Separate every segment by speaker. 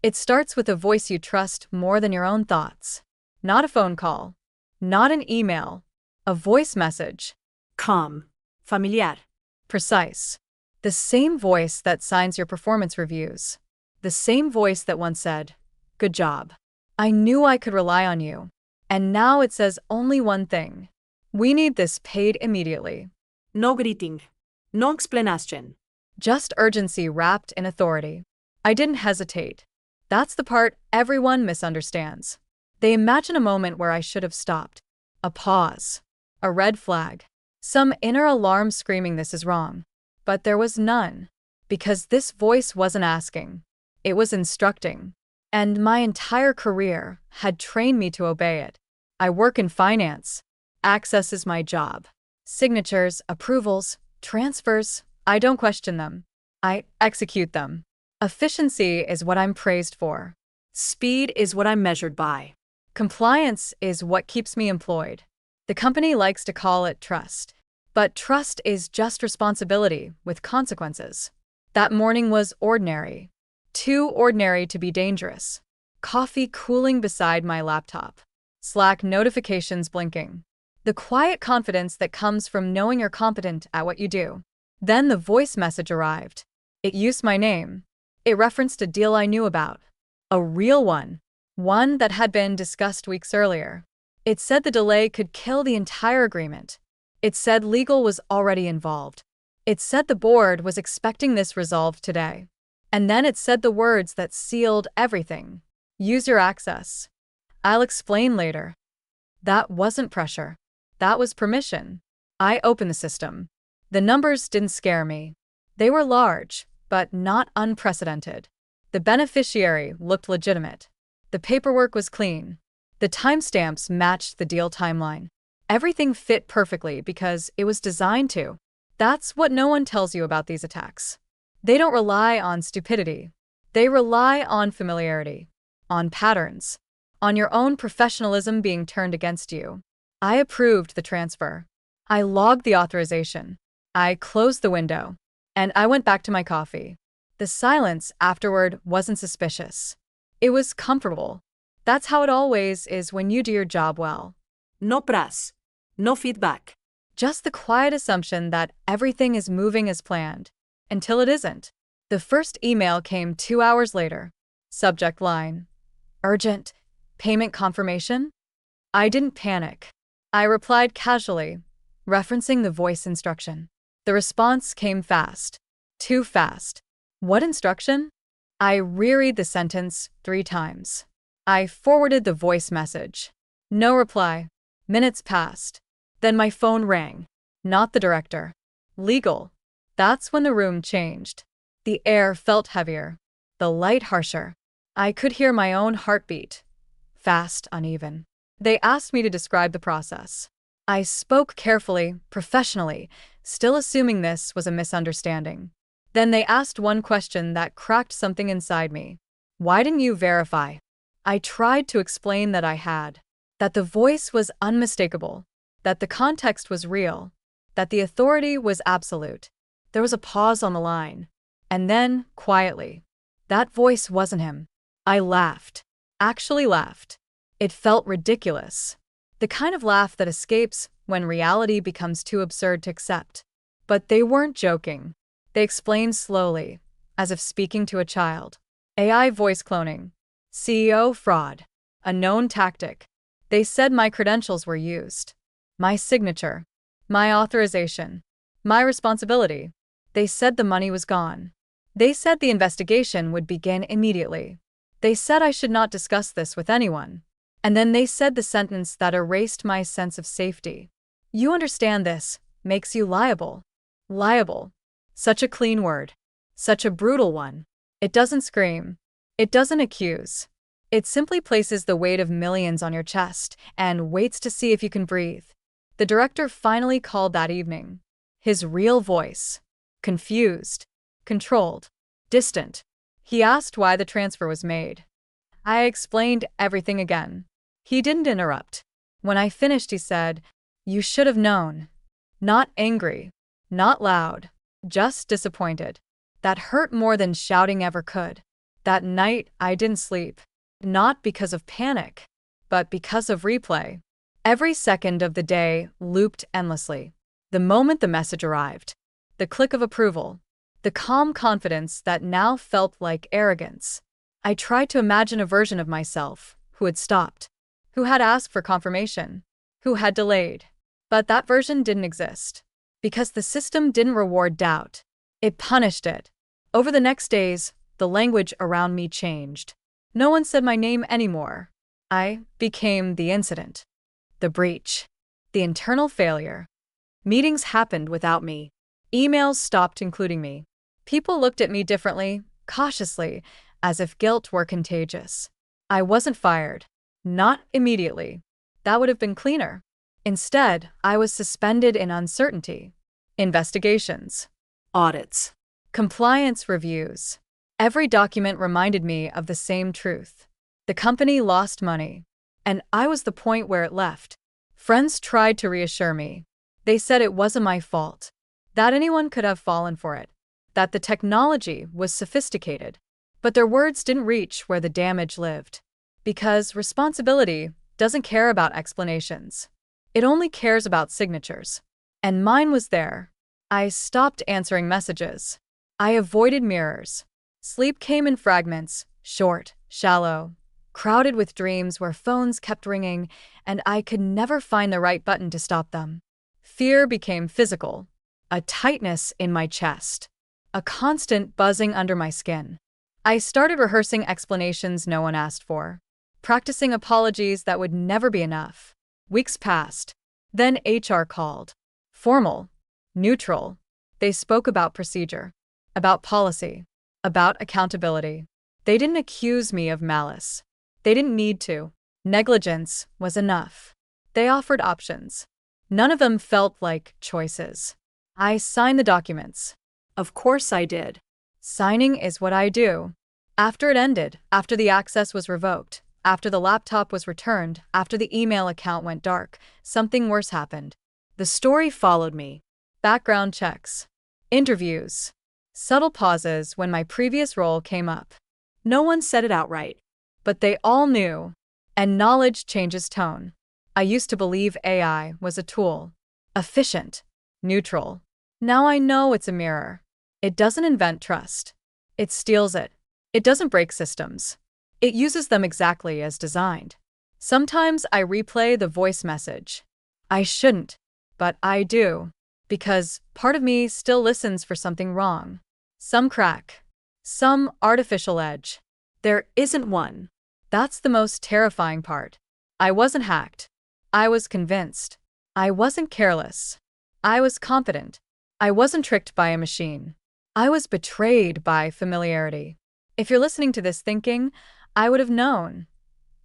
Speaker 1: It starts with a voice you trust more than your own thoughts. Not a phone call, not an email, a voice message.
Speaker 2: Calm. Familiar.
Speaker 1: Precise. The same voice that signs your performance reviews. The same voice that once said, "Good job. I knew I could rely on you." And now it says only one thing. "We need this paid immediately."
Speaker 2: No greeting. No explanation.
Speaker 1: Just urgency wrapped in authority. I didn't hesitate. That's the part everyone misunderstands. They imagine a moment where I should have stopped. A pause. A red flag. Some inner alarm screaming this is wrong. But there was none. Because this voice wasn't asking. It was instructing. And my entire career had trained me to obey it. I work in finance. Access is my job. Signatures, approvals, transfers, I don't question them. I execute them. Efficiency is what I'm praised for.
Speaker 2: Speed is what I'm measured by.
Speaker 1: Compliance is what keeps me employed. The company likes to call it trust. But trust is just responsibility with consequences. That morning was ordinary. Too ordinary to be dangerous. Coffee cooling beside my laptop. Slack notifications blinking. The quiet confidence that comes from knowing you're competent at what you do. Then the voice message arrived. It used my name. It referenced a deal I knew about. A real one. One that had been discussed weeks earlier. It said the delay could kill the entire agreement. It said legal was already involved. It said the board was expecting this resolved today. And then it said the words that sealed everything. Use your access. I'll explain later. That wasn't pressure. That was permission. I opened the system. The numbers didn't scare me. They were large, but not unprecedented. The beneficiary looked legitimate. The paperwork was clean. The timestamps matched the deal timeline. Everything fit perfectly because it was designed to. That's what no one tells you about these attacks. They don't rely on stupidity. They rely on familiarity, on patterns, on your own professionalism being turned against you. I approved the transfer. I logged the authorization. I closed the window. And I went back to my coffee. The silence afterward wasn't suspicious. It was comfortable. That's how it always is when you do your job well.
Speaker 2: No press. No feedback.
Speaker 1: Just the quiet assumption that everything is moving as planned. Until it isn't. The first email came 2 hours later. Subject line. Urgent. Payment confirmation? I didn't panic. I replied casually, referencing the voice instruction. The response came fast. Too fast. What instruction? I reread the sentence 3 times. I forwarded the voice message. No reply. Minutes passed. Then my phone rang. Not the director. Legal. That's when the room changed. The air felt heavier. The light harsher. I could hear my own heartbeat. Fast, uneven. They asked me to describe the process. I spoke carefully, professionally, still assuming this was a misunderstanding. Then they asked one question that cracked something inside me. Why didn't you verify? I tried to explain that I had. That the voice was unmistakable. That the context was real. That the authority was absolute. There was a pause on the line. And then, quietly, that voice wasn't him. I laughed. Actually laughed. It felt ridiculous. The kind of laugh that escapes when reality becomes too absurd to accept. But they weren't joking. They explained slowly, as if speaking to a child. AI voice cloning. CEO fraud. A known tactic. They said my credentials were used. My signature. My authorization. My responsibility. They said the money was gone. They said the investigation would begin immediately. They said I should not discuss this with anyone. And then they said the sentence that erased my sense of safety. You understand this makes you liable. Liable. Such a clean word. Such a brutal one. It doesn't scream. It doesn't accuse. It simply places the weight of millions on your chest and waits to see if you can breathe. The director finally called that evening. His real voice. Confused. Controlled. Distant. He asked why the transfer was made. I explained everything again. He didn't interrupt. When I finished, he said, "You should have known." Not angry. Not loud. Just disappointed. That hurt more than shouting ever could. That night, I didn't sleep. Not because of panic, but because of replay. Every second of the day looped endlessly. The moment the message arrived, the click of approval, the calm confidence that now felt like arrogance. I tried to imagine a version of myself who had stopped, who had asked for confirmation, who had delayed. But that version didn't exist. Because the system didn't reward doubt. It punished it. Over the next days, the language around me changed. No one said my name anymore. I became the incident, the breach, the internal failure. Meetings happened without me. Emails stopped including me. People looked at me differently, cautiously, as if guilt were contagious. I wasn't fired. Not immediately. That would have been cleaner. Instead, I was suspended in uncertainty. Investigations.
Speaker 2: Audits.
Speaker 1: Compliance reviews. Every document reminded me of the same truth. The company lost money. And I was the point where it left. Friends tried to reassure me. They said it wasn't my fault. That anyone could have fallen for it. That the technology was sophisticated. But their words didn't reach where the damage lived. Because responsibility doesn't care about explanations. It only cares about signatures. And mine was there. I stopped answering messages. I avoided mirrors. Sleep came in fragments, short, shallow, crowded with dreams where phones kept ringing, and I could never find the right button to stop them. Fear became physical, a tightness in my chest, a constant buzzing under my skin. I started rehearsing explanations no one asked for, practicing apologies that would never be enough. Weeks passed. Then HR called. Formal, neutral. They spoke about procedure, about policy, about accountability. They didn't accuse me of malice. They didn't need to. Negligence was enough. They offered options. None of them felt like choices. I signed the documents.
Speaker 2: Of course I did.
Speaker 1: Signing is what I do. After it ended, after the access was revoked, after the laptop was returned, after the email account went dark, something worse happened. The story followed me. Background checks. Interviews. Subtle pauses when my previous role came up.
Speaker 2: No one said it outright.
Speaker 1: But they all knew. And knowledge changes tone. I used to believe AI was a tool. Efficient. Neutral. Now I know it's a mirror. It doesn't invent trust. It steals it. It doesn't break systems. It uses them exactly as designed. Sometimes I replay the voice message. I shouldn't, but I do. Because part of me still listens for something wrong. Some crack. Some artificial edge. There isn't one. That's the most terrifying part. I wasn't hacked. I was convinced. I wasn't careless. I was confident. I wasn't tricked by a machine. I was betrayed by familiarity. If you're listening to this thinking, I would have known.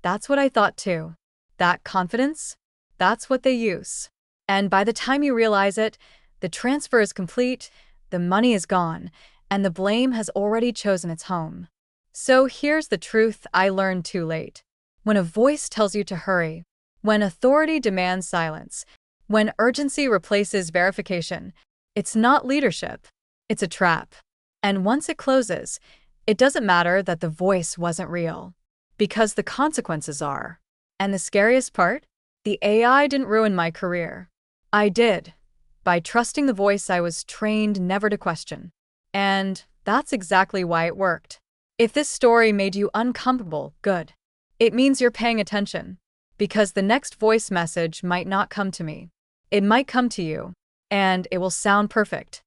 Speaker 1: That's what I thought too. That confidence? That's what they use. And by the time you realize it, the transfer is complete, the money is gone, and the blame has already chosen its home. So here's the truth I learned too late. When a voice tells you to hurry, when authority demands silence, when urgency replaces verification, it's not leadership, it's a trap. And once it closes, it doesn't matter that the voice wasn't real, because the consequences are. And the scariest part? The AI didn't ruin my career. I did, by trusting the voice I was trained never to question. And that's exactly why it worked. If this story made you uncomfortable, good. It means you're paying attention. Because the next voice message might not come to me. It might come to you. And it will sound perfect.